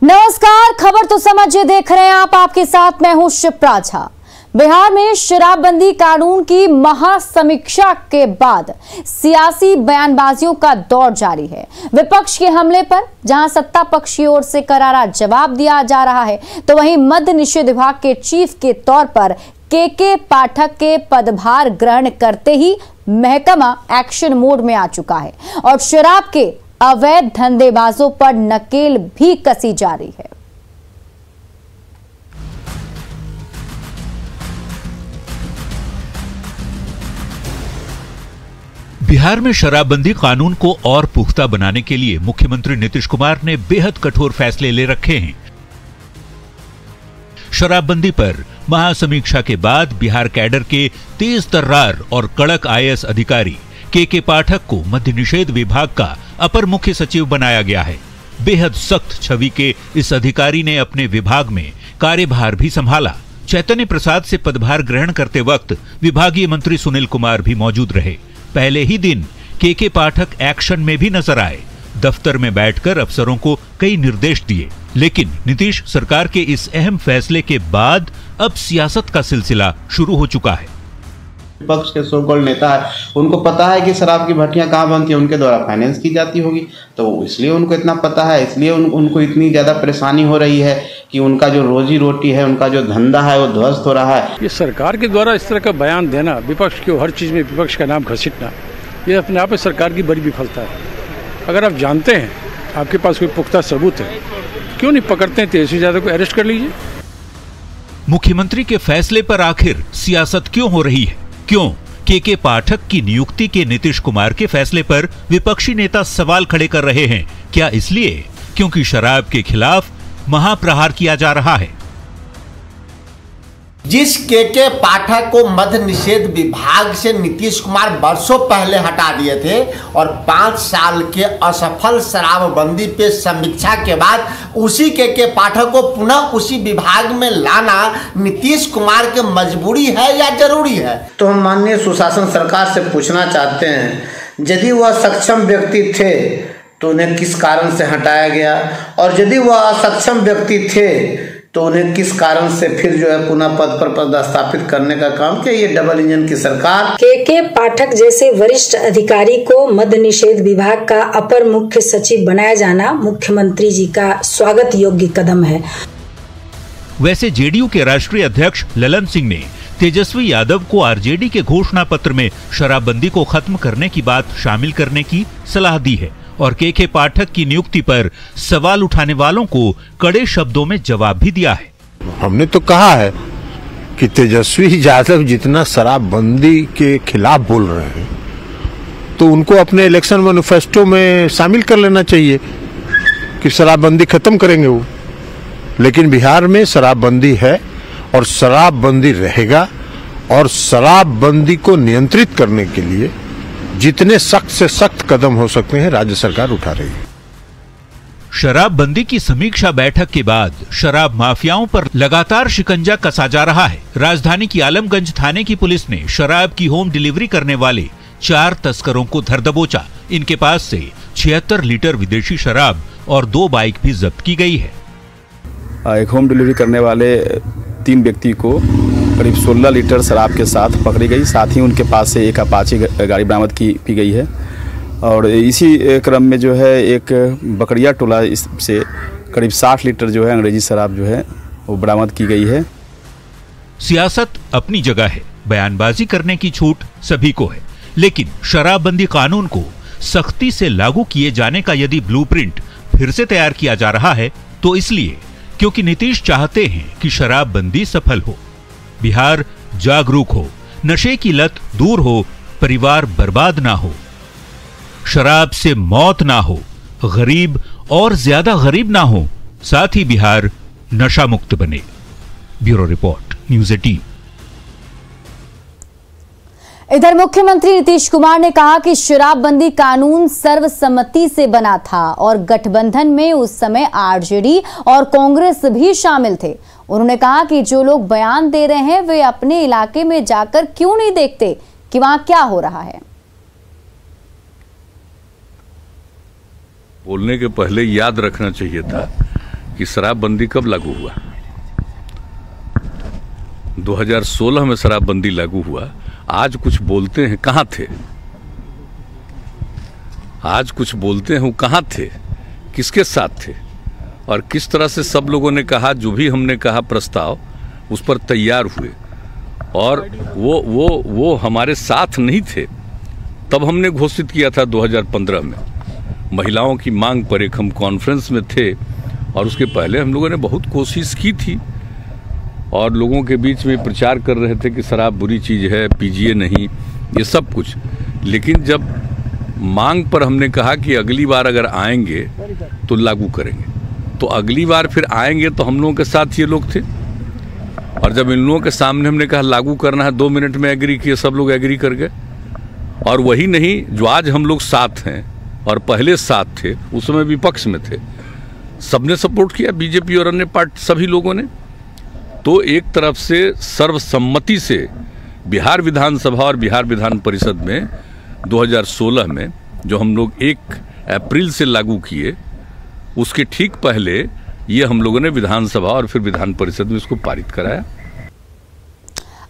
नमस्कार, खबर तो समझिए देख रहे हैं आप, आपके साथ मैं हूं शिप्रा झा। बिहार में शराबबंदी कानून की महासमीक्षा के बाद सियासी बयानबाजियों का दौर जारी है। विपक्ष के हमले पर जहां सत्ता पक्ष की ओर से करारा जवाब दिया जा रहा है, तो वहीं मद्य निषेध विभाग के चीफ के तौर पर के पाठक के पदभार ग्रहण करते ही महकमा एक्शन मोड में आ चुका है और शराब के अवैध धंधेबाजों पर नकेल भी कसी जा रही है। बिहार में शराबबंदी कानून को और पुख्ता बनाने के लिए मुख्यमंत्री नीतीश कुमार ने बेहद कठोर फैसले ले रखे हैं। शराबबंदी पर महासमीक्षा के बाद बिहार कैडर के तेज तर्रार और कड़क आईएएस अधिकारी के पाठक को मद्य निषेध विभाग का अपर मुख्य सचिव बनाया गया है। बेहद सख्त छवि के इस अधिकारी ने अपने विभाग में कार्यभार भी संभाला। चैतन्य प्रसाद से पदभार ग्रहण करते वक्त विभागीय मंत्री सुनील कुमार भी मौजूद रहे। पहले ही दिन के पाठक एक्शन में भी नजर आए। दफ्तर में बैठकर अफसरों को कई निर्देश दिए, लेकिन नीतीश सरकार के इस अहम फैसले के बाद अब सियासत का सिलसिला शुरू हो चुका है। विपक्ष के सो कॉल्ड नेता है, उनको पता है कि शराब की भट्टियां कहाँ बनती है, उनके द्वारा फाइनेंस की जाती होगी, तो इसलिए उनको इतना पता है, इसलिए उनको इतनी ज़्यादा परेशानी हो रही है कि उनका जो रोजी रोटी है, उनका जो धंधा है वो ध्वस्त हो रहा है। ये सरकार के द्वारा इस तरह का बयान देना, विपक्ष को हर चीज़ में विपक्ष का नाम घसीटना, ये अपने आप में सरकार की बड़ी विफलता है। अगर आप जानते हैं, आपके पास कोई पुख्ता सबूत है, क्यों नहीं पकड़ते हैं तेजस्वी यादव को, अरेस्ट कर लीजिए। मुख्यमंत्री के फैसले पर आखिर सियासत क्यों हो रही है? क्यों के पाठक की नियुक्ति के नीतीश कुमार के फैसले पर विपक्षी नेता सवाल खड़े कर रहे हैं? क्या इसलिए क्योंकि शराब के खिलाफ महाप्रहार किया जा रहा है? जिस के पाठक को मद्य निषेध विभाग से नीतीश कुमार वर्षों पहले हटा दिए थे और 5 साल के असफल शराबबंदी पे समीक्षा के बाद उसी के पाठक को पुनः उसी विभाग में लाना नीतीश कुमार की मजबूरी है या जरूरी है? तो हम माननीय सुशासन सरकार से पूछना चाहते हैं, यदि वह सक्षम व्यक्ति थे तो उन्हें किस कारण से हटाया गया, और यदि वह असक्षम व्यक्ति थे तो उन्हें किस कारण से फिर जो है पुनः पद पर पदस्थापित करने का काम किया? ये डबल इंजन की सरकार। के पाठक जैसे वरिष्ठ अधिकारी को मद्य निषेध विभाग का अपर मुख्य सचिव बनाया जाना मुख्यमंत्री जी का स्वागत योग्य कदम है। वैसे जेडीयू के राष्ट्रीय अध्यक्ष ललन सिंह ने तेजस्वी यादव को आरजेडी के घोषणा पत्र में शराबबंदी को खत्म करने की बात शामिल करने की सलाह दी है और के पाठक की नियुक्ति पर सवाल उठाने वालों को कड़े शब्दों में जवाब भी दिया है। हमने तो कहा है कि तेजस्वी यादव जितना शराबबंदी के खिलाफ बोल रहे हैं तो उनको अपने इलेक्शन मैनिफेस्टो में शामिल कर लेना चाहिए कि शराबबंदी खत्म करेंगे वो। लेकिन बिहार में शराबबंदी है और शराबबंदी रहेगा, और शराबबंदी को नियंत्रित करने के लिए जितने सख्त से सख्त कदम हो सकते हैं राज्य सरकार उठा रही है। शराबबंदी की समीक्षा बैठक के बाद शराब माफियाओं पर लगातार शिकंजा कसा जा रहा है। राजधानी की आलमगंज थाने की पुलिस ने शराब की होम डिलीवरी करने वाले 4 तस्करों को धर दबोचा। इनके पास से 76 लीटर विदेशी शराब और 2 बाइक भी जब्त की गई है। एक होम डिलीवरी करने वाले 3 व्यक्ति को करीब 16 लीटर शराब के साथ पकड़ी गई। साथ ही उनके पास से एक अपाची गाड़ी बरामद की गई है और इसी क्रम में जो है एक बकरिया टोला से करीब 60 लीटर जो है अंग्रेजी शराब जो है वो बरामद की गई है। सियासत अपनी जगह है, बयानबाजी करने की छूट सभी को है, लेकिन शराबबंदी कानून को सख्ती से लागू किए जाने का यदि ब्लूप्रिंट फिर से तैयार किया जा रहा है तो इसलिए क्योंकि नीतीश चाहते हैं कि शराबबंदी सफल हो, बिहार जागरूक हो, नशे की लत दूर हो, परिवार बर्बाद ना हो, शराब से मौत ना हो, गरीब और ज्यादा गरीब ना हो, साथ ही बिहार नशा मुक्त बने। Bureau report, news 18। इधर मुख्यमंत्री नीतीश कुमार ने कहा कि शराबबंदी कानून सर्वसम्मति से बना था और गठबंधन में उस समय आरजेडी और कांग्रेस भी शामिल थे। उन्होंने कहा कि जो लोग बयान दे रहे हैं वे अपने इलाके में जाकर क्यों नहीं देखते कि वहां क्या हो रहा है। बोलने के पहले याद रखना चाहिए था कि शराबबंदी कब लागू हुआ। 2016 में शराबबंदी लागू हुआ। आज कुछ बोलते हैं, कहाँ थे? आज कुछ बोलते हैं, वो कहाँ थे, किसके साथ थे, और किस तरह से सब लोगों ने कहा, जो भी हमने कहा प्रस्ताव उस पर तैयार हुए, और वो हमारे साथ नहीं थे। तब हमने घोषित किया था 2015 में महिलाओं की मांग पर एक हम कॉन्फ्रेंस में थे, और उसके पहले हम लोगों ने बहुत कोशिश की थी और लोगों के बीच में प्रचार कर रहे थे कि शराब बुरी चीज़ है, पीजिए नहीं, ये सब कुछ। लेकिन जब मांग पर हमने कहा कि अगली बार अगर आएंगे तो लागू करेंगे, तो अगली बार फिर आएंगे तो हम लोगों के साथ ये लोग थे। और जब इन लोगों के सामने हमने कहा लागू करना है, 2 मिनट में एग्री किए, सब लोग एग्री कर गए। और वही नहीं, जो आज हम लोग साथ हैं और पहले साथ थे, उस समय विपक्ष में थे, सबने सपोर्ट किया, बीजेपी और अन्य पार्टी सभी लोगों ने। तो एक तरफ से सर्वसम्मति से बिहार विधानसभा और बिहार विधान परिषद में 2016 में जो हम लोग 1 अप्रैल से लागू किए, उसके ठीक पहले ये हम लोगों ने विधानसभा और फिर विधान परिषद में इसको पारित कराया।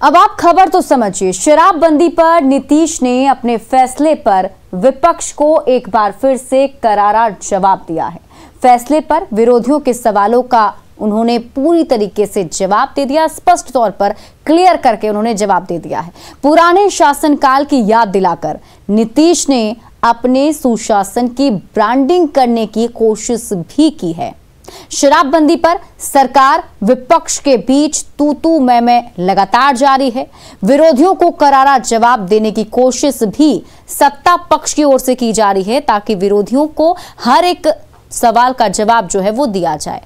अब आप खबर तो समझिए। शराबबंदी पर नीतीश ने अपने फैसले पर विपक्ष को एक बार फिर से करारा जवाब दिया है। फैसले पर विरोधियों के सवालों का उन्होंने पूरी तरीके से जवाब दे दिया, स्पष्ट तौर पर क्लियर करके उन्होंने जवाब दे दिया है। पुराने शासनकाल की याद दिलाकर नीतीश ने अपने सुशासन की ब्रांडिंग करने की कोशिश भी की है। शराबबंदी पर सरकार विपक्ष के बीच तू मैं लगातार जारी है। विरोधियों को करारा जवाब देने की कोशिश भी सत्ता पक्ष की ओर से की जा रही है, ताकि विरोधियों को हर एक सवाल का जवाब जो है वो दिया जाए।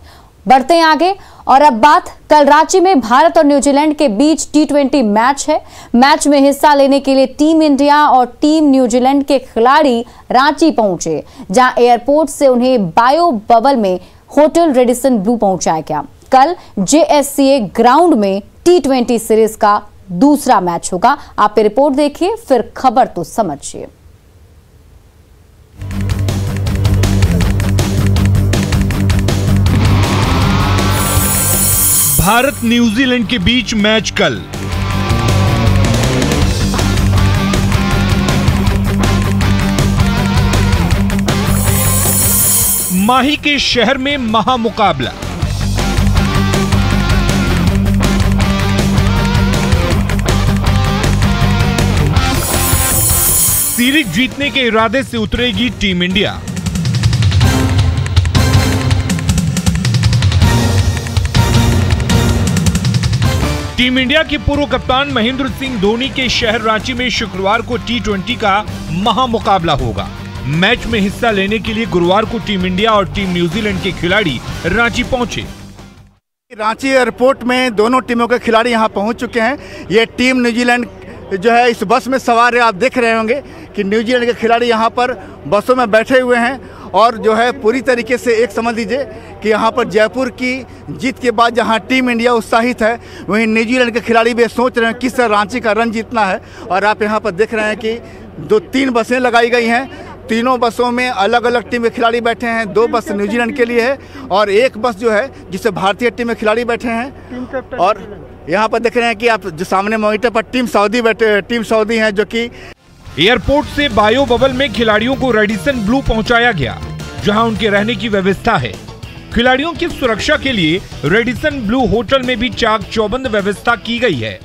बढ़ते हैं आगे, और अब बात कल रांची में भारत और न्यूजीलैंड के बीच T20 मैच है। मैच में हिस्सा लेने के लिए टीम इंडिया और टीम न्यूजीलैंड के खिलाड़ी रांची पहुंचे, जहां एयरपोर्ट से उन्हें बायो बबल में होटल रेडिसन ब्लू पहुंचाया गया। कल JSCA ग्राउंड में T20 सीरीज का दूसरा मैच होगा। आप रिपोर्ट देखिए, फिर खबर तो समझिए। भारत न्यूजीलैंड के बीच मैच कल। माही के शहर में महामुकाबला। सीरीज जीतने के इरादे से उतरेगी टीम इंडिया। टीम इंडिया के पूर्व कप्तान महेंद्र सिंह धोनी के शहर रांची में शुक्रवार को T20 का महामुकाबला होगा। मैच में हिस्सा लेने के लिए गुरुवार को टीम इंडिया और टीम न्यूजीलैंड के खिलाड़ी रांची पहुंचे। रांची एयरपोर्ट में दोनों टीमों के खिलाड़ी यहां पहुंच चुके हैं। ये टीम न्यूजीलैंड जो है इस बस में सवार है। आप देख रहे होंगे कि न्यूजीलैंड के खिलाड़ी यहां पर बसों में बैठे हुए हैं, और जो है पूरी तरीके से एक समझ लीजिए कि यहाँ पर जयपुर की जीत के बाद जहाँ टीम इंडिया उत्साहित है, वहीं न्यूजीलैंड के खिलाड़ी भी सोच रहे हैं किस तरह रांची का रन जीतना है। और आप यहाँ पर देख रहे हैं कि 2-3 बसें लगाई गई हैं। तीनों बसों में अलग अलग टीम के खिलाड़ी बैठे हैं। 2 बस न्यूजीलैंड के लिए है और 1 बस जो है जिससे भारतीय टीम के खिलाड़ी बैठे हैं। और यहाँ पर देख रहे हैं कि आप जो सामने मॉनिटर पर टीम सऊदी हैं, जो कि एयरपोर्ट से बायो बबल में खिलाड़ियों को रेडिसन ब्लू पहुंचाया गया, जहां उनके रहने की व्यवस्था है। खिलाड़ियों की सुरक्षा के लिए रेडिसन ब्लू होटल में भी चाक चौबंद व्यवस्था की गई है।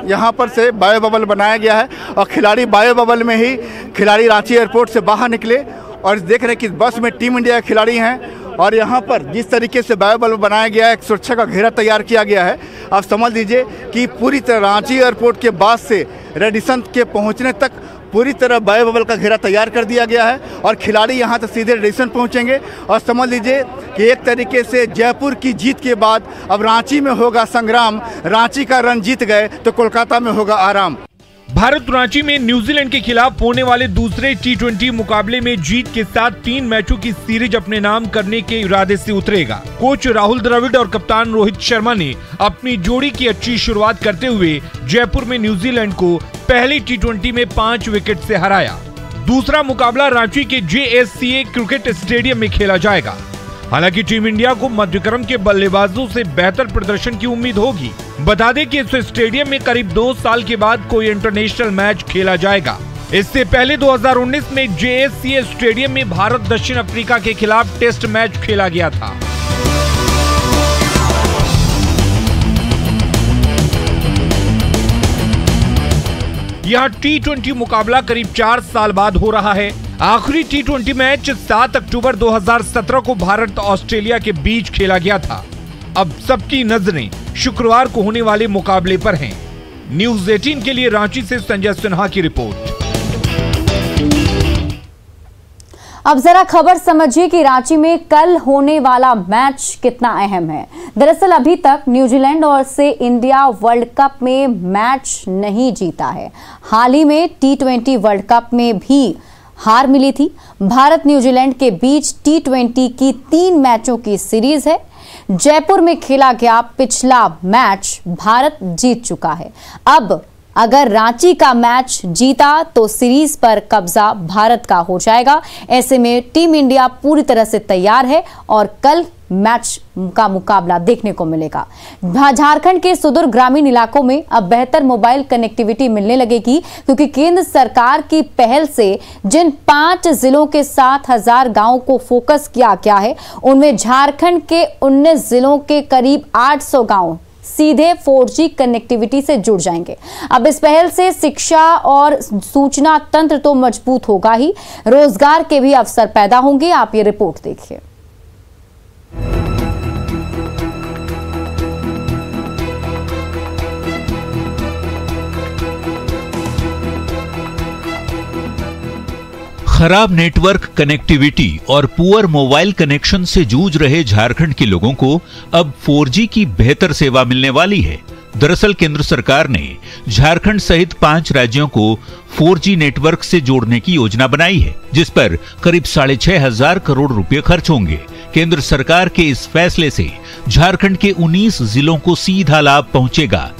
यहाँ पर से बायो बबल बनाया गया है और खिलाड़ी बायो बबल में ही खिलाड़ी रांची एयरपोर्ट से बाहर निकले। और देख रहे हैं कि बस में टीम इंडिया के खिलाड़ी हैं, और यहाँ पर जिस तरीके से बायो बबल बनाया गया है, एक सुरक्षा का घेरा तैयार किया गया है। आप समझ लीजिए कि पूरी तरह रांची एयरपोर्ट के बाद से रेडिसन के पहुँचने तक पूरी तरह बायो बबल का घेरा तैयार कर दिया गया है, और खिलाड़ी यहाँ तक सीधे रेडिसन पहुँचेंगे। और समझ लीजिए कि एक तरीके से जयपुर की जीत के बाद अब रांची में होगा संग्राम। रांची का रन जीत गए तो कोलकाता में होगा आराम। भारत रांची में न्यूजीलैंड के खिलाफ होने वाले दूसरे T20 मुकाबले में जीत के साथ 3 मैचों की सीरीज अपने नाम करने के इरादे से उतरेगा। कोच राहुल द्रविड़ और कप्तान रोहित शर्मा ने अपनी जोड़ी की अच्छी शुरुआत करते हुए जयपुर में न्यूजीलैंड को पहले T20 में 5 विकेट से हराया। दूसरा मुकाबला रांची के JSCA क्रिकेट स्टेडियम में खेला जाएगा। हालांकि टीम इंडिया को मध्यक्रम के बल्लेबाजों से बेहतर प्रदर्शन की उम्मीद होगी। बता दें कि इस स्टेडियम में करीब 2 साल के बाद कोई इंटरनेशनल मैच खेला जाएगा। इससे पहले 2019 में JSCA स्टेडियम में भारत दक्षिण अफ्रीका के खिलाफ टेस्ट मैच खेला गया था। यह T20 मुकाबला करीब 4 साल बाद हो रहा है। आखिरी T20 मैच 7 अक्टूबर 2017 को भारत ऑस्ट्रेलिया के बीच खेला गया था। अब सबकी नजरें शुक्रवार को होने वाले मुकाबले पर हैं। न्यूज़ 18 के लिए रांची से संजय सिन्हा की रिपोर्ट। अब जरा खबर समझिए कि रांची में कल होने वाला मैच कितना अहम है। दरअसल अभी तक न्यूजीलैंड और से इंडिया वर्ल्ड कप में मैच नहीं जीता है। हाल ही में T20 वर्ल्ड कप में भी हार मिली थी। भारत न्यूजीलैंड के बीच T20 की 3 मैचों की सीरीज है। जयपुर में खेला गया पिछला मैच भारत जीत चुका है। अब अगर रांची का मैच जीता तो सीरीज पर कब्जा भारत का हो जाएगा। ऐसे में टीम इंडिया पूरी तरह से तैयार है और कल मैच का मुकाबला देखने को मिलेगा। झारखंड के सुदूर ग्रामीण इलाकों में अब बेहतर मोबाइल कनेक्टिविटी मिलने लगेगी, क्योंकि केंद्र सरकार की पहल से जिन 5 जिलों के 7,000 गांवों को फोकस किया गया है, उनमें झारखंड के 19 जिलों के करीब 800 गांव सीधे 4G कनेक्टिविटी से जुड़ जाएंगे। अब इस पहल से शिक्षा और सूचना तंत्र तो मजबूत होगा ही, रोजगार के भी अवसर पैदा होंगे। आप ये रिपोर्ट देखिए। खराब नेटवर्क कनेक्टिविटी और पुअर मोबाइल कनेक्शन से जूझ रहे झारखंड के लोगों को अब 4G की बेहतर सेवा मिलने वाली है। दरअसल केंद्र सरकार ने झारखंड सहित 5 राज्यों को 4G नेटवर्क से जोड़ने की योजना बनाई है, जिस पर करीब 6,500 करोड़ रुपए खर्च होंगे। केंद्र सरकार के इस फैसले से झारखंड के 19 जिलों को सीधा लाभ पहुंचेगा।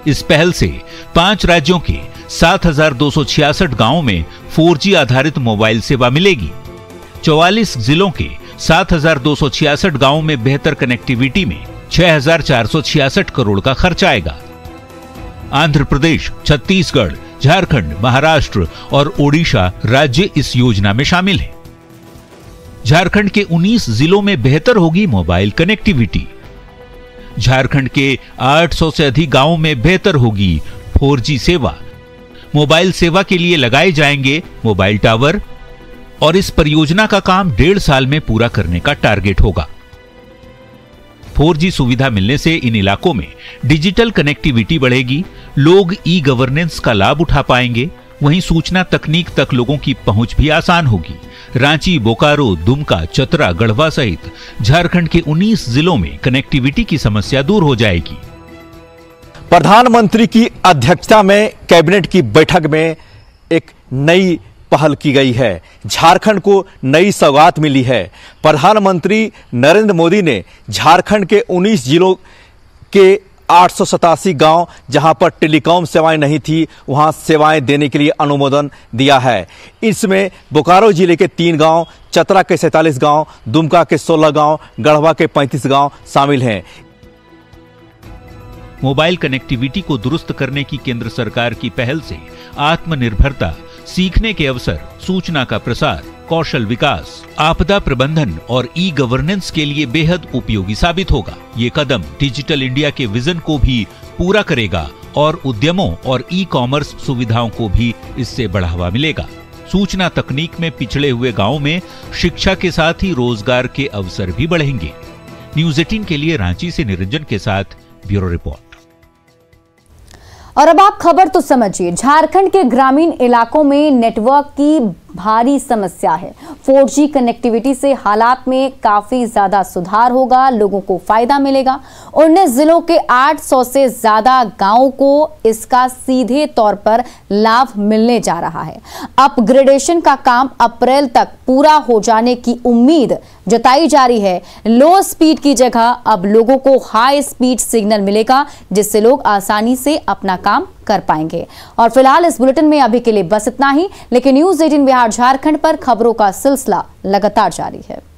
इस पहल से 5 राज्यों के 7,266 गांवों में 4G आधारित मोबाइल सेवा मिलेगी। 44 जिलों के 7,266 गांवों में बेहतर कनेक्टिविटी में 6,466 करोड़ का खर्च आएगा। आंध्र प्रदेश, छत्तीसगढ़, झारखंड, महाराष्ट्र और ओडिशा राज्य इस योजना में शामिल हैं। झारखंड के 19 जिलों में बेहतर होगी मोबाइल कनेक्टिविटी। झारखंड के 800 से अधिक गांवों में बेहतर होगी 4G सेवा। मोबाइल सेवा के लिए लगाए जाएंगे मोबाइल टावर और इस परियोजना का काम 1.5 साल में पूरा करने का टारगेट होगा। 4G सुविधा मिलने से इन इलाकों में डिजिटल कनेक्टिविटी बढ़ेगी, लोग ई-गवर्नेंस का लाभ उठा पाएंगे, वहीं सूचना तकनीक तक लोगों की पहुंच भी आसान होगी। रांची, बोकारो, दुमका, चतरा, गढ़वा सहित झारखंड के 19 जिलों में कनेक्टिविटी की समस्या दूर हो जाएगी। प्रधानमंत्री की अध्यक्षता में कैबिनेट की बैठक में एक नई पहल की गई है। झारखंड को नई सौगात मिली है। प्रधानमंत्री नरेंद्र मोदी ने झारखंड के 19 जिलों के 887 गांव जहां पर टेलीकॉम सेवाएं नहीं थी, वहां सेवाएं देने के लिए अनुमोदन दिया है। इसमें बोकारो जिले के 3 गांव, चतरा के 47 गांव, दुमका के 16 गांव, गढ़वा के 35 गांव शामिल हैं। मोबाइल कनेक्टिविटी को दुरुस्त करने की केंद्र सरकार की पहल से आत्मनिर्भरता, सीखने के अवसर, सूचना का प्रसार, कौशल विकास, आपदा प्रबंधन और ई-गवर्नेंस के लिए बेहद उपयोगी साबित होगा। ये कदम डिजिटल इंडिया के विजन को भी पूरा करेगा और उद्यमों और ई-कॉमर्स सुविधाओं को भी इससे बढ़ावा मिलेगा। सूचना तकनीक में पिछड़े हुए गांवों में शिक्षा के साथ ही रोजगार के अवसर भी बढ़ेंगे। न्यूज़ 18 के लिए रांची से निरंजन के साथ ब्यूरो रिपोर्ट। और अब आप खबर तो समझिए। झारखंड के ग्रामीण इलाकों में नेटवर्क की भारी समस्या है। 4G कनेक्टिविटी से हालात में काफी ज्यादा सुधार होगा, लोगों को फायदा मिलेगा। 19 जिलों के 800 से ज्यादा गांवों को इसका सीधे तौर पर लाभ मिलने जा रहा है। अपग्रेडेशन का काम अप्रैल तक पूरा हो जाने की उम्मीद जताई जा रही है। लो स्पीड की जगह अब लोगों को हाई स्पीड सिग्नल मिलेगा, जिससे लोग आसानी से अपना काम कर पाएंगे। और फिलहाल इस बुलेटिन में अभी के लिए बस इतना ही, लेकिन न्यूज़ 18 बिहार झारखंड पर खबरों का सिलसिला लगातार जारी है।